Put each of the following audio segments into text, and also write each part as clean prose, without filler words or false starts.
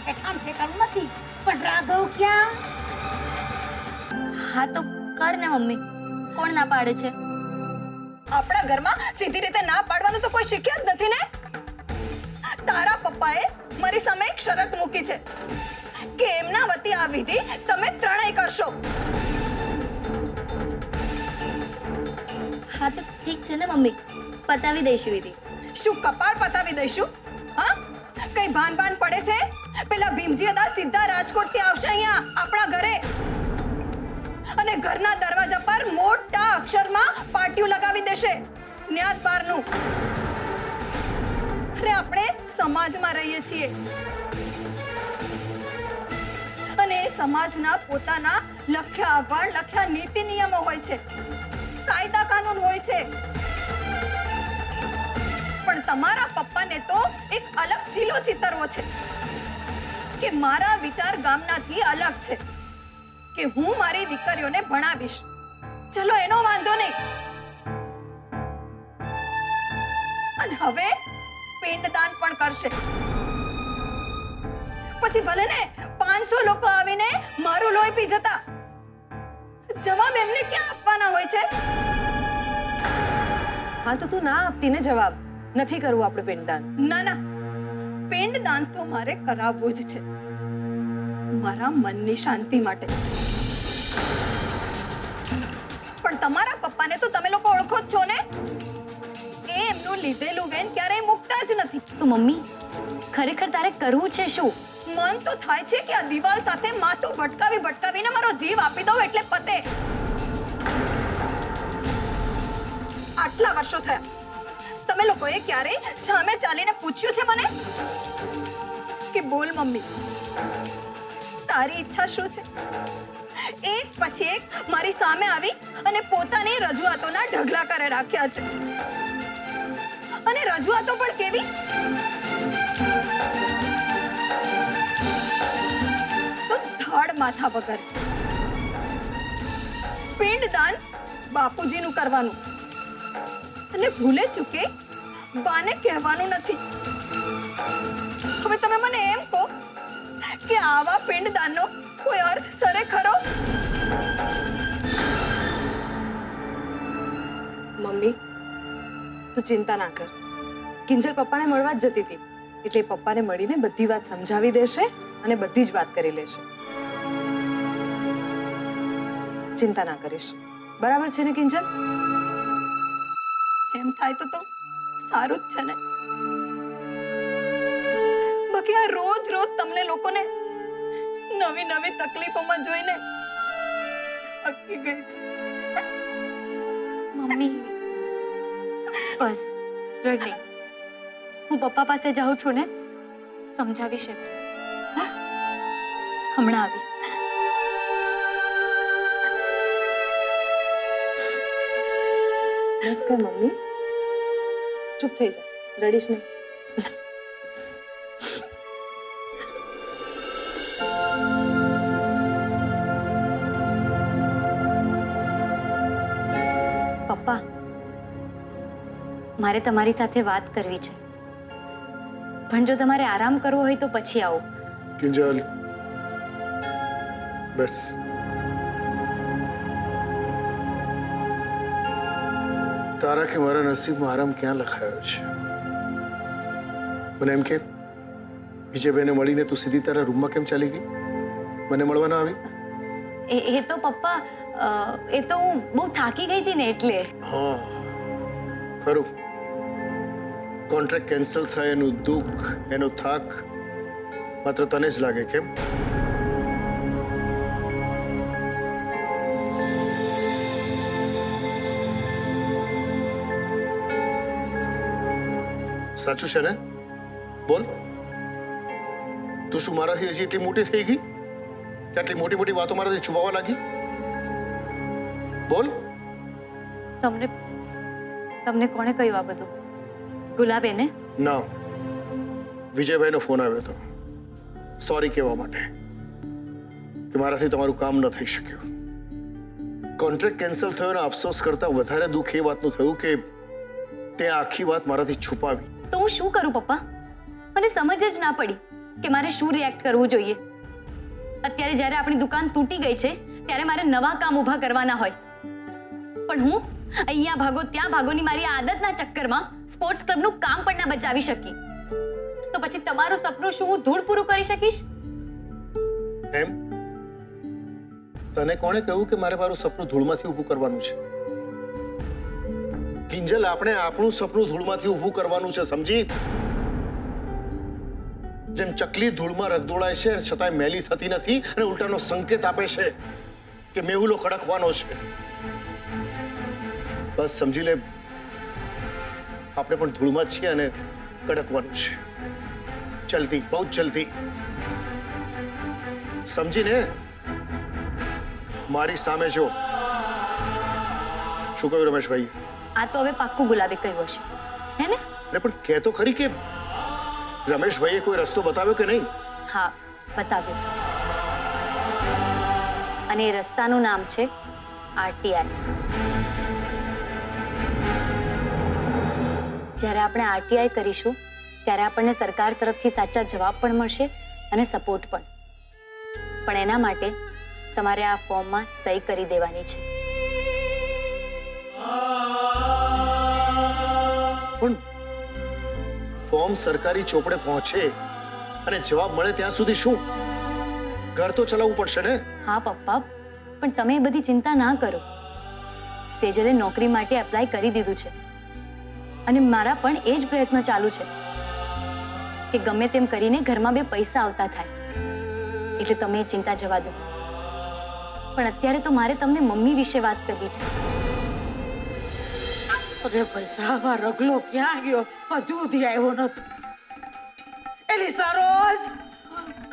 કે ઠામ ઠેકાણું નથી. પણ રાઘવ ક્યાં? હા તો કર ને મમ્મી, કોણ ના પાડે છે? આપણા ઘરમાં સીધી રીતે ના પાડવાનું તો કોઈ શીખ્યા જ નથી ને. તારા પપ્પાએ મારી સામે એક શરત મૂકી છે કે એમના વતી આ વિધિ તમે ત્રણેય કરશો. હા તો ઠીક છે ને મમ્મી, પતાવી દઈશું વિધિ. શું કપાળ પતાવી દઈશું? હા, કઈ ભાન પડે છે? પેલા ભીમજી અદા સીધા રાજકોટ થી આવશે અહીંયા આપણા ઘરે અને ઘરના દરવાજા પર મોટા અક્ષરમાં પાટિયું લગાવી દેશે ન્યાત બારનું. અરે આપણે સમાજમાં રહીએ છીએ અને એ સમાજના પોતાના લખ્યા આભાર, લખ્યા નીતિ નિયમો હોય છે, કાયદા કાનૂન હોય છે. પણ તમારા પપ્પાને તો એક અલગ ચીલો ચિતરવો છે કે મારા વિચાર ગામનાથી અલગ છે, કે હું મારી દીકરીઓને ભણાવીશ. ચલો એનો વાંધો નહીં. અને હવે પિંડદાન પણ કરશે. પછી ભલે ને 500 લોકો આવીને મારું લોહી પી જતા, જવાબ એમને ક્યાં આપવાના હોય છે? હા તો તું ના આપતી ને જવાબ. નથી કરવું આપણે પિંડદાન. ના, પિંડદાન તો મારે કરાવવું જ છે, મારા મનની શાંતિ માટે. પણ તમારા પપ્પાને તો તમે લોકો ઓળખો જ છો ને. એ એમનું લીધેલું વેન ક્યારેય મૂકતા જ નથી. તો મમ્મી, ખરેખર તારે કરવું છે શું? મન તો થાય છે કે આ દિવાલ સાથે માથું ભટકાવીને મારો જીવ આપી દઉં એટલે પતે. આટલા વર્ષો થયા, તમે લોકોએ ક્યારેય સામે ચાલીને પૂછ્યું છે મને કે બોલ મમ્મી, તારી ઈચ્છા શું છે? એક પછી એક મારી સામે આવી અને પોતાની રજૂઆતોના ઢગલા કરે રાખ્યા છે. અને રજૂઆતો પણ કેવી? તો ધડ માથા વગર. પિંડદાન બાપુજીનું કરવાનું અને ભૂલે ચૂકે બાને કહેવાનું નથી. હવે તમે મને એમ કહો કે આવા પિંડદાનનો કોઈ અર્થ સરે ખરો? મમ્મી તું ચિંતા ના કર. કિંજલ પપ્પાને મળવા જ જતી હતી, એટલે પપ્પાને મળીને બધી વાત સમજાવી દેશે અને બધી જ વાત કરી લેશે. ચિંતા ના કરીશ, બરાબર છે ને કિંજલ? એમ થાય તો સારું જ છે ને. બાકી આ રોજ તમને લોકોને નવી તકલીફોમાં જોઈને થાકી ગઈ છે. મમ્મી બસ રડ નહીં. હું પપ્પા પાસે જાઉં છું ને, સમજાવીશ એમને. હમણાં આવી. બસ કર મમ્મી, ચૂપ થઈ જા, રડીશ નહીં. પપ્પા, મારે તમારી સાથે વાત કરવી છે, પણ જો તમારે આરામ કરવો હોય તો પછી આવો. કિંજલ બસ. તારા કે મારા નસીબમાં આરામ ક્યાં લખાયો છે? મને એમ કે વિજયભાઈને મળીને તું સીધી તારા રૂમમાં કેમ ચાલી ગઈ? મને મળવા ન આવી? એ તો પપ્પા, એ તો હું બહુ થાકી ગઈ હતી ને એટલે. હા ખરું. કોન્ટ્રાક્ટ કેન્સલ થાય એનું દુઃખ, એનો થાક માત્ર તને જ લાગે કેમ? સાચું છે ને? બોલ. તું શું મારાથી હજી એટલી મોટી થઈ ગઈ કે આટલી મોટી મોટી વાતો મારાથી છુપાવવા લાગી? બોલ. તમને કોણે કહ્યું આ બધું? ગુલાબેને? ના, વિજયભાઈનો ફોન આવ્યો હતો સોરી કહેવા માટે કે મારાથી તમારું કામ ન થઈ શક્યું. કોન્ટ્રાક્ટ કેન્સલ થયો ને અફસોસ કરતા વધારે દુઃખ એ વાતનું થયું કે તે આખી વાત મારાથી છુપાવી. તો હું શું કરું પપ્પા? મને સમજ જ ના પડી. કે મારે શું રિએક્ટ કરવું જોઈએ. અત્યારે જ્યારે આપણી દુકાન તૂટી ગઈ છે ત્યારે મારે નવા કામ ઊભા કરવાના હોય, પણ હું અહીંયા ભાગો ત્યાં ભાગોની મારી આદતના ચક્કરમાં સ્પોર્ટ્સ ક્લબનું કામ પણ ના બચાવી શકી. તો પછી તમારું સપનું શું હું ધૂળ પૂરું કરી શકીશ? એમ તને કોણે કહ્યું કે મારે મારું સપનું ધૂળમાંથી ઊભું કરવાનું છે? કિંજલ, આપણે આપણું સપનું ધૂળમાંથી ઊભું કરવાનું છે, સમજી? જેમ ચકલી ધૂળમાં રગદોળાય છે છતાંય મેલી થતી નથી અને ઉલટાનો સંકેત આપે છે કે મેહુલો ખડકવાનો છે. બસ સમજી લે, આપણે પણ ધૂળમાં જ છીએ અને કડકવાનું છે. જલ્દી, બહુ જલ્દી સમજીને. મારી સામે જો. શું કહ્યું રમેશભાઈ? આ તો હવે પાક્કું ગુલાબે કહ્યું હશે, હે ને? અરે પણ કહે તો ખરી કે રમેશભાઈએ કોઈ રસ્તો બતાવ્યો કે નહીં? હા, બતાવ્યું. અને એ રસ્તાનું નામ છે આરટીઆઈ. જ્યારે આપણે આરટીઆઈ કરીશું ત્યારે આપણને સરકાર તરફથી સાચા જવાબ પણ મળશે અને સપોર્ટ પણ. પણ એના માટે તમારે આ ફોર્મમાં સહી કરી દેવાની છે. પણ ફોર્મ સરકારી ચોપડે પહોંચે અને જવાબ મળે ત્યાં સુધી શું? ઘર તો ચલાવવું પડશે ને? હા પપ્પા, પણ તમે એ બધી ચિંતા ના કરો. સેજલે નોકરી માટે એપ્લાય કરી દીધું છે અને મારા પણ એ જ પ્રયત્નો ચાલુ છે કે ગમે તેમ કરીને ઘરમાં બે પૈસા આવતા થાય. એટલે તમે એ ચિંતા જવા દો. પણ અત્યારે તો મારે તમને મમ્મી વિશે વાત કરવી છે. અરે પૈસા રગલો ક્યાં ગયો? હજુ સુધી આવ્યો નથી. એલી સરોજ,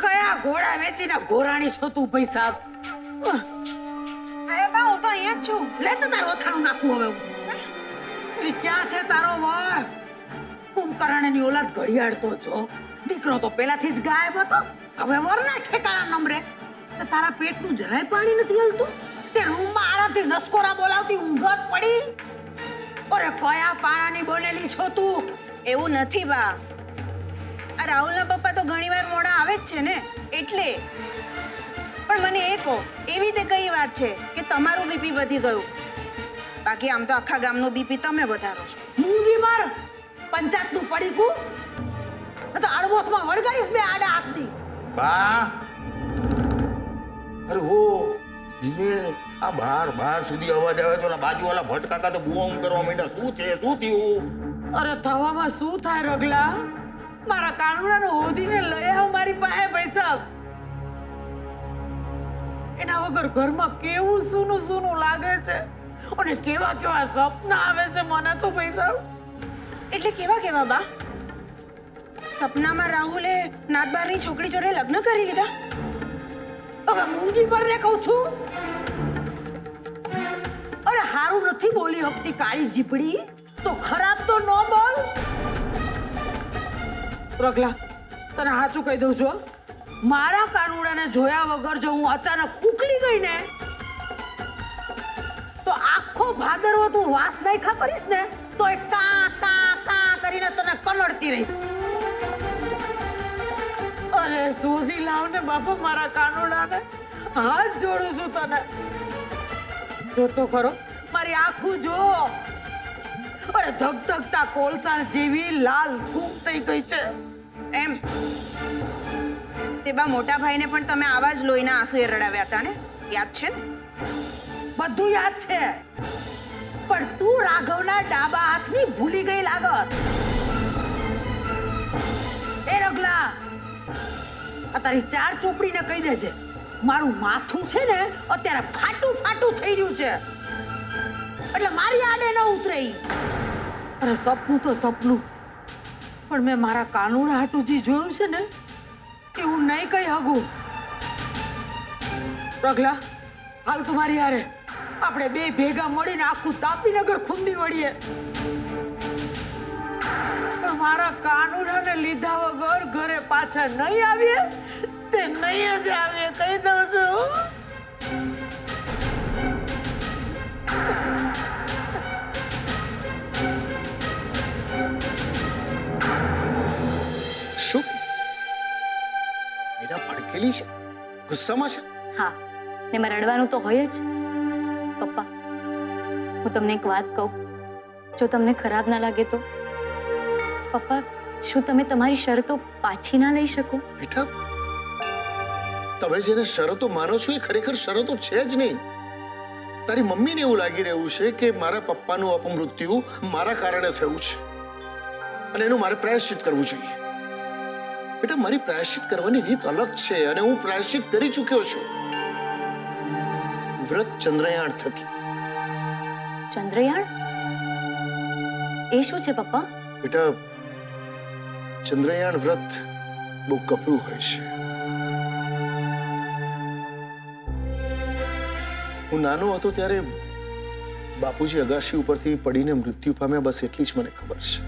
કયા ઘોડા વેચીને ઘોરાણી છો તું? પૈસા એ બા, હું તો અહીંયા જ છું. લે તો તારું અથાણું નાખું હવે હું. એલી ક્યાં છે તારો વર? કુંભકર્ણની ઓલાદ ઘડિયાળ તો જો. દીકરો તો પેલાથી જ ગાયબ હતો, હવે વરના ઠેકાણા નમરે. તો તારા પેટનું જરાય પાણી નથી હલતું? તે રૂમમાં આરામથી નસકોરા બોલાવતી ઊંઘ જ પડી? અરે કયા પાણાની બનેલી છો તું? એવું નથી બા. આ રાહુલના પપ્પા તો ઘણીવાર મોડા આવે જ છે ને, એટલે. પણ મને એ કહો, એવી તે કઈ વાત છે કે તમારું બીપી વધી ગયું? બાકી આમ તો આખા ગામનું બીપી તમે વધારો છો. મૂંગી માર પંચાયતનું પડીકું તો અડબોસમાં વળગાડીશ બે આડા હાથની. બા, અરે હો ધીમે. આ બહાર સુધી અવાજ આવે તો બાજુવાળા ભટકાકા તો બુઆમ કરવા માંડ્યા. શું છે? શું થયું? અરે થવામાં શું થાય રગલા? મારા કાનુડાને હોદીને લઈ આવ મારી પાસે પૈસા. એના વગર ઘરમાં કેવું સૂનું સૂનું લાગે છે અને કેવા કેવા સપના આવે છે મને તો પૈસા. એટલે કેવા કેવા બા? સપનામાં રાહુલે નાતબારની છોકરી જોડે લગ્ન કરી લીધા? હવે મૂંગી પર ને કહું છું. અરે હારું નથી બોલી હકતી કાળી જીપડી, તો ખરાબ તો ન બોલ. રગલા, તને સાચું કહી દઉં છું, મારા કાનુડાને જોયા વગર જો હું અચાનક ઉકલી ગઈ ને તો આખો ભાદરવો તું વાસ નાખ્યા કરીશ ને તો એ કા કા કા કરીને તને કલડતી રહીશ. અરે શોધી લાવ ને બાપા મારા કાનુડાને, હાથ જોડું છું તને. જો તો ખરો મારી આંખું જો. અરે ધગધગતા કોલસાણ જેવી લાલ ઘૂમ થઈ ગઈ છે. એમ તે બા મોટા ભાઈને પણ તમે આવા જ લોહીના આંસુએ રડાવ્યા હતા ને, યાદ છે ને? બધું યાદ છે, પણ તું રાઘવના ડાબા હાથની ભૂલી ગઈ લાગત. એ રગલા, આ તારી ચાર ચોપડીને કહી દેજે મારું માથું છે ને અત્યારે ફાટું ફાટું થઈ રહ્યું છે, એટલે મારી આડે ન ઉતરે. અરે સપનું તો સપનું, પણ મેં મારા કાનુડા હાટું જે જોયું છે ને એવું નહીં કઈ હગું. રગલા, હાલ તું મારી હારે, આપણે બે ભેગા મળીને આખું તાપીનગર ખૂંદી વળીએ. પણ મારા કાનુડાને લીધા વગર ઘરે પાછા નહીં આવીએ તે નહીં જ આવીએ, કહી દઉં છું. શું ઘાયલી છે, ગુસ્સામાં છે. હા, ને એમાં રડવાનું તો હોય જ. પપ્પા, હું તમને એક વાત કહું, જો તમને ખરાબ ના લાગે તો. પપ્પા, શું તમે તમારી શરતો પાછી ના લઈ શકો? બેટા, તમે જેને શરતો માનો છો એ ખરેખર શરતો છે જ નહીં. તારી મમ્મીને એવું લાગી રહ્યું છે કે મારા પપ્પાનું અપમૃત્યુ મારા કારણે થયું છે અને એનું મારે પ્રાયશ્ચિત કરવું જોઈએ. બેટા, મારી પ્રાયશ્ચિત કરવાની રીત અલગ છે અને હું પ્રાયશ્ચિત કરી ચૂક્યો છું, વ્રત ચંદ્રયાણ થકી. ચંદ્રયાણ? એ શું છે પપ્પા? બેટા, ચંદ્રયાણ વ્રત બહુ કપરું હોય છે. હું નાનો હતો ત્યારે બાપુજી અગાશી ઉપરથી પડીને મૃત્યુ પામ્યા, બસ એટલી જ મને ખબર છે.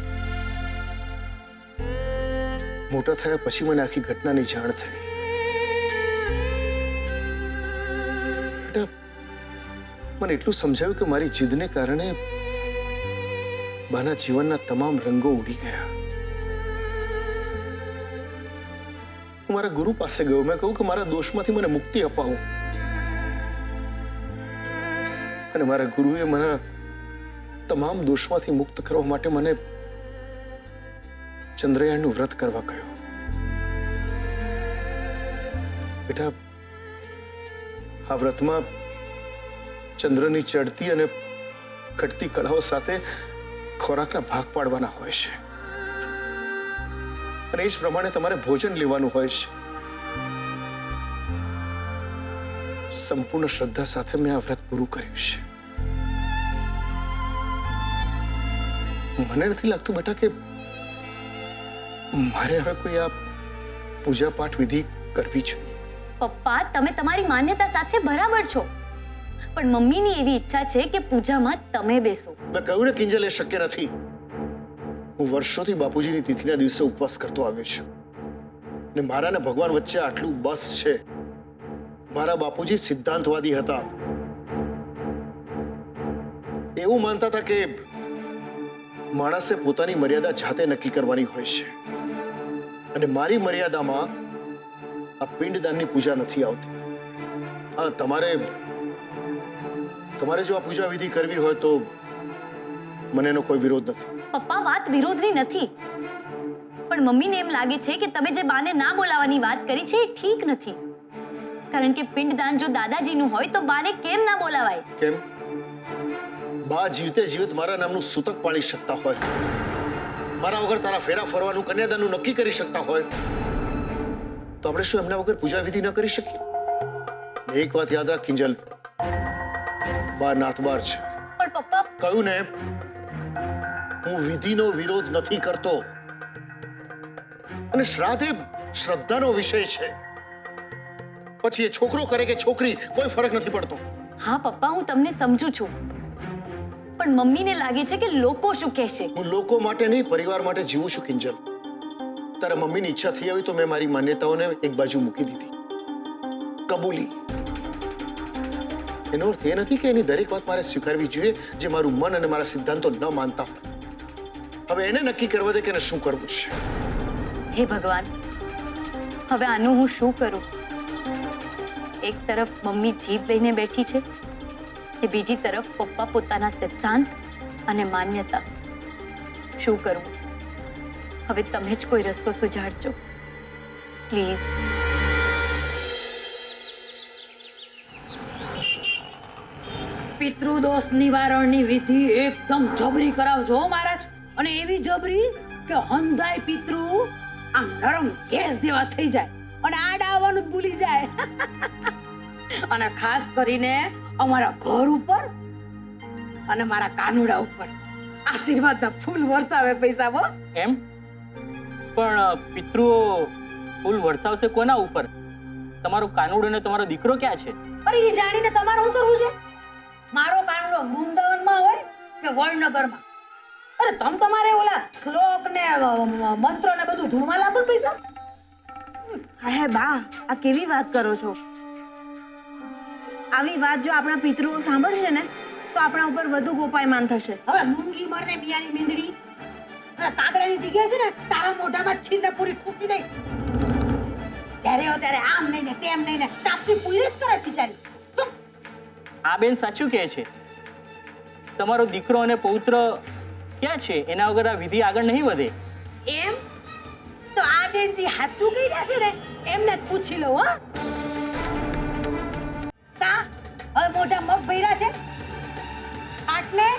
મોટા થયા પછી મને આખી ઘટનાની જાણ થઈ. બેટા, મને એટલું સમજાયું કે મારી જીદને કારણે બાના જીવનના તમામ રંગો ઉડી ગયા. હું મારા ગુરુ પાસે ગયો. મેં કહ્યું કે મારા દોષમાંથી મને મુક્તિ અપાવો. અને મારા ગુરુએ મારા તમામ દોષમાંથી મુક્ત કરવા માટે મને ચંદ્રયાનનું વ્રત કરવા કહ્યું. બેટા, આ વ્રતમાં ચંદ્રની ચડતી અને ઘટતી કળાઓ સાથે ખોરાકના ભાગ પાડવાના હોય છે અને એ જ પ્રમાણે તમારે ભોજન લેવાનું હોય છે. સંપૂર્ણ શ્રદ્ધા સાથે મેં આ વ્રત પૂરું કર્યું છે. મને નથી લાગતું બેટા કે મારે હવે કોઈ આ પૂજા પાઠ વિધિ કરવી જોઈએ. પપ્પા, તમે તમારી માન્યતા સાથે બરાબર છો, પણ મમ્મીની એવી ઈચ્છા છે કે પૂજામાં તમે બેસો. મેં કહ્યું ને કિંજલ, એ શક્ય નથી. હું વર્ષોથી બાપુજીની તિથિના દિવસે ઉપવાસ કરતો આવ્યો છું ને મારા ને ભગવાન વચ્ચે આટલું બસ છે. મારા બાપુજી સિદ્ધાંતવાદી હતા. એવું માનતા હતા કે માણસે પોતાની મર્યાદા જાતે નક્કી કરવાની હોય છે અને મારી મર્યાદામાં આ પિંડદાનની પૂજા નથી આવતી. હા, તમારે જો આ પૂજા વિધિ કરવી હોય તો મને એનો કોઈ વિરોધ નથી. પપ્પા, વાત વિરોધની નથી, પણ મમ્મીને એમ લાગે છે કે તમે જે બાને ના બોલાવવાની વાત કરી છે એ ઠીક નથી. કારણ કે પિંડદાન જો દાદાજીનું હોય તો બાને કેમ ના બોલાવાય? કેમ? બા જીવતે જીવત મારા નામનું સૂતક પાળી શકતા હોય, મારા વગર તારા ફેરા ફરવાનું, કન્યાદાનનું નક્કી કરી શકતા હોય, તો આપણે શું એમના વગર પૂજા વિધિ ન કરી શકીએ? એક વાત યાદ રાખ કિંજલ, બા નાતબાર છે. પણ પપ્પા, કહ્યું ને, હું વિધિનો વિરોધ નથી કરતો અને શ્રાદ્ધ એ શ્રદ્ધાનો વિષય છે. પછી એ છોકરો કરે કે છોકરી, કોઈ ફરક નથી પડતો. હા પપ્પા, હું તમને સમજુ છું, પણ મમ્મીને લાગે છે કે લોકો શું કહેશે. હું લોકો માટે નહીં, પરિવાર માટે જીવું છું કિંજલ. તારા મમ્મીની ઈચ્છા થઈ આવી તો મેં મારી માન્યતાઓને એક બાજુ મૂકી દીધી, કબૂલી. એનો અર્થ એ નથી કે એની દરેક વાત મારે સ્વીકારવી જોઈએ જે મારું મન અને મારા સિદ્ધાંતો ન માનતા હોય. હવે એને નક્કી કરવા દે કે એને શું કરવું છે. હે ભગવાન, હવે આનું હું શું કરું? એક તરફ મમ્મી જીદ લઈને બેઠી છે ને બીજી તરફ પપ્પા પોતાના સિદ્ધાંત અને માન્યતા. શું કરવું? હવે તમે જ કોઈ રસ્તો સુઝાડજો પ્લીઝ. પિતૃદોષ નિવારણની વિધિ એકદમ જબરી કરાવજો હો મહારાજ. અને એવી જબરી કે હંધાય પિતૃ આમ નરમ ગેસ જેવા થઈ જાય અને આડા આવવાનું જ ભૂલી જાય. અને ખાસ કરીને અમારા ઘર ઉપર અને મારા કાનુડા ઉપર આશીર્વાદના ફૂલ વરસાવે પૈસા હો. એમ? પણ પિતૃઓ ફૂલ વરસાવશે કોના ઉપર? તમારો કાનુડો ને તમારો દીકરો ક્યાં છે? અરે એ જાણીને તમારે શું કરવું છે? મારો કાનુડો વૃંદાવનમાં હોય કે વડનગરમાં? અરે તમ તમારે ઓલા શ્લોક ને મંત્રો ને બધું ધૂળમાં લાગો ને પૈસા. હે બા, આ કેવી વાત કરો છો? આવી વાત જો આપણા પિતૃઓ સાંભળશે ને તો આપણા ઉપર વધુ ગોપાયમાન થશે. હવે મૂંગી મરને મિયાની મીંદડી અને કાગડાની જગ્યા છે ને તારા મોઢામાં જ ખીરને પૂરી ઠૂસી દઈશ. જય જ્યારે રહ્યો ત્યારે આમ નહીં ને તેમ નહીં ને તાપસી પૂરી જ કરે બિચારી. હમ. આ બેન સાચું કહે છે. તમારો દીકરો અને પૌત્ર ક્યાં છે? એના વગર આ વિધિ આગળ નહીં વધે. એમ તો આ બેનજી સાચું કહી રહ્યા છે ને એમને જ પૂછી લઉં. હો કા હવે મોટા મગ ભર્યા છે આટલે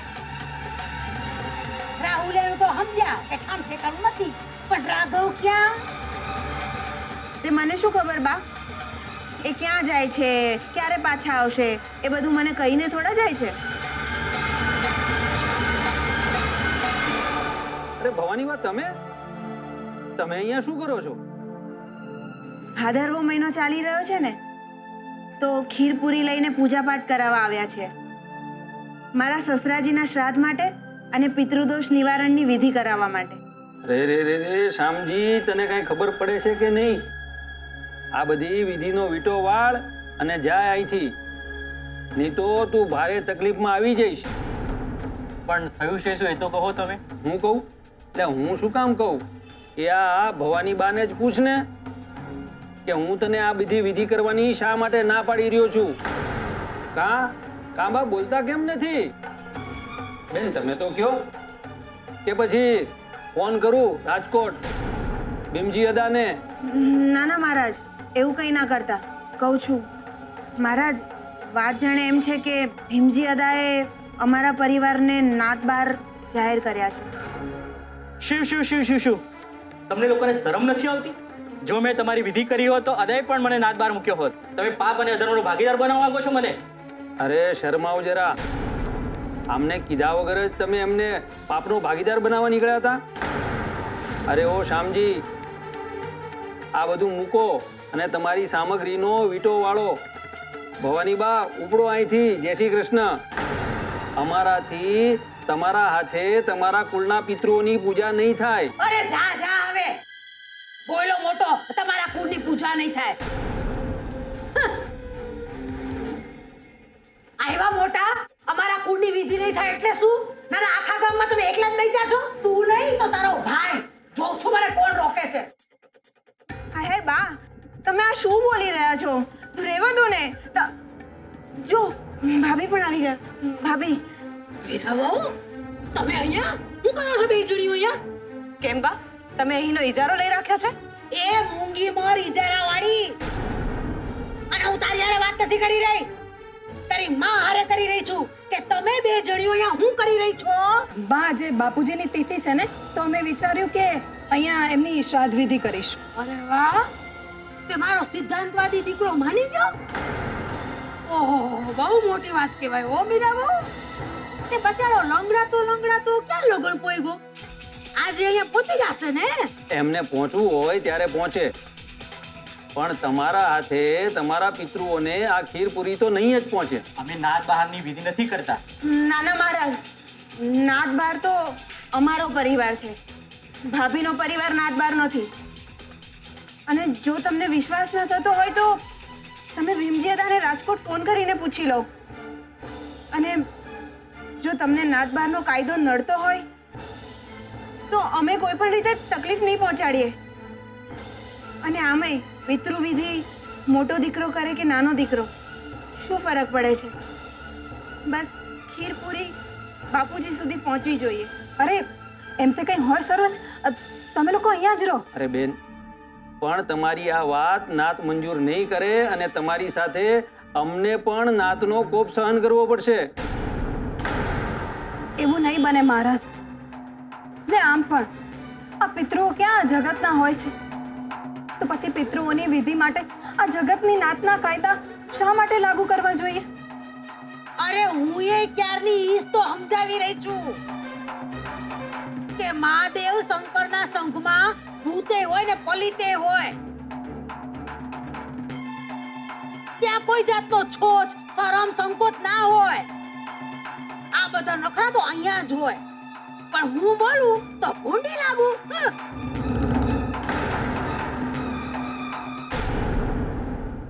રાહુલ એનું તો સમજ્યા કે ઠામ ઠેકાણું નથી, પણ રાઘવ ક્યાં? તે મને શું ખબર બા, એ ક્યાં જાય છે, ક્યારે પાછા આવશે, એ બધું મને કહીને થોડા જાય છે. અરે ભવાની બા, તમે અહીંયા શું કરો છો? ભાદરવો મહિનો ચાલી રહ્યો છે ને, તો ખીર પૂરી લઈને પૂજા પાઠ કરાવવા આવ્યા છે. મારા સસરાજીના શ્રાદ્ધ માટે અને પિતૃદોષ નિવારણની વિધિ કરાવવા માટે. રે રે રે રે શામજી, તને કઈ ખબર પડે છે કે નહીં? આ બધી વિધિનો વીટો વાળ અને જાય અહીંથી, નહીં તો તું ભારે તકલીફમાં આવી જઈશ. પણ થયું છે શું એ તો કહો તમે. હું કહું? એટલે હું શું કામ કહું? એ આ ભવાની બાને જ પૂછ ને કે હું તને આ બધી વિધિ કરવાની શા માટે ના પાડી રહ્યો છું. કાં બા બોલતા કેમ નથી? બેન તમે તો કહો, કે પછી ફોન કરું રાજકોટ ભીમજી અદાને? ના ના મહારાજ, એવું કંઈ ના કરતા. કહું છું મહારાજ, વાત જાણે એમ છે કે ભીમજી અદાએ અમારા પરિવારને નાત બાર જાહેર કર્યા છે. શિવ શિવ શિવ શિવ શિવ, તમને લોકોને શરમ નથી આવતી? જો મેં તમારી વિધિ કરી હોત તો અદાય પણ મને નાત બાર મૂક્યો હોત. તમે પાપ અને અધર્મનો ભાગીદાર બનાવવા માંગો છો મને? અરે શરમાવ જરા. આમને કીધા વગર જ તમે એમને પાપનો ભાગીદાર બનાવવા નીકળ્યા હતા? અરે ઓ શામજી, આ બધું મૂકો અને તમારી સામગ્રીનો વીટો વાળો. ભવાની બા ઉપડો અહીંથી. જય શ્રી કૃષ્ણ. અમારાથી તમારા હાથે તમારા કુળના પિતૃઓની પૂજા નહીં થાય. અરે જા જા હવે બોલો મોટો, તમારા કુળની પૂજા નહીં થાય. આવ્યા મોટા, અમારા કુળની વિધિ નહીં થાય એટલે શું? ના ના, આખા ગામમાં તમે એકલા જ બેઠા છો. તું નહીં તો તારો ભાઈ. જોઉં છું મને કોણ રોકે છે. હે બા, તમે આ શું બોલી રહ્યા છો? રહેવા દો ને. જો ભાભી પણ આવી ગયા. ભાભી, વીરાવો, તમે અહીંયા શું કરો છો બે જણીઓ અહીંયા? કેમ બા, તમે અહીંનો ઇજારો લઈ રાખ્યો છે? એ મૂંગી મોર ઇજારા વાળી. અને હું તારી હારે વાત નથી કરી રહી, તારી માં હારે કરી રહી છું કે તમે બે જણીઓ અહીંયા શું કરી રહી છો? બા, જે બાપુજીની તિથિ છે ને, તો અમે વિચાર્યું કે અહીંયા એમની શ્રાદ્ધ વિધિ કરીશું. અરે વાહ, તે મારો સિદ્ધાંતવાદી દીકરો માની ગયો. ઓહો, બહુ મોટી વાત કહેવાય. ઓ મીરા બહુ, તે બચારો લંગડાતો ક્યાં લગન પોઈગો? આજે અહીંયા પહોંચી જશે ને? એમને પહોંચવું હોય ત્યારે પહોંચે, પણ તમારા હાથે તમારા પિતૃઓને આ ખીર પૂરી તો નહીં જ પહોંચે. અમે નાત બહારની વિધિ નથી કરતા. નાના મહારાજ, નાત બાર તો અમારો પરિવાર છે, ભાભીનો પરિવાર નાત બાર નથી. અને જો તમને વિશ્વાસ ન થતો હોય તો તમે ભીમજી અદાને રાજકોટ ફોન કરીને પૂછી લો. અને જો તમને નાત બારનો કાયદો નડતો હોય તો અમે કોઈ પણ રીતે તકલીફ નહીં પહોંચાડીએ. અને આમેય પિતૃવિધિ મોટો દીકરો કરે કે નાનો દીકરો, શું ફરક પડે છે? બસ ખીર પૂરી બાપુજી સુધી પહોંચવી જોઈએ. અરે એમ તે કંઈ હોય સરોજ, તમે લોકો અહીંયા જ રહો. અરે બેન, પણ તમારી આ વાત નાત મંજૂર નહીં કરે અને તમારી સાથે અમને પણ નાતનો કોપ સહન કરવો પડશે. એવું નહીં બને મહારાજ. ને આમ પણ આ પિતૃઓ ક્યાં જગતના હોય છે? તો પછી પિતૃઓની વિધિ માટે આ જગતની નાતના કાયદા શા માટે લાગુ કરવા જોઈએ? અરે હું એ ક્યારની ઈસ તો સમજાવી રહી છું કે મહાદેવ શંકરના સંઘમાં ભૂતે હોય ને પલિતે હોય, ત્યાં કોઈ જાતનો છોછ શરમ સંકોચ ના હોય. આ બધા નખરા તો અહીંયા જ હોય, પણ હું બોલું તો ભૂંડી લાગુ.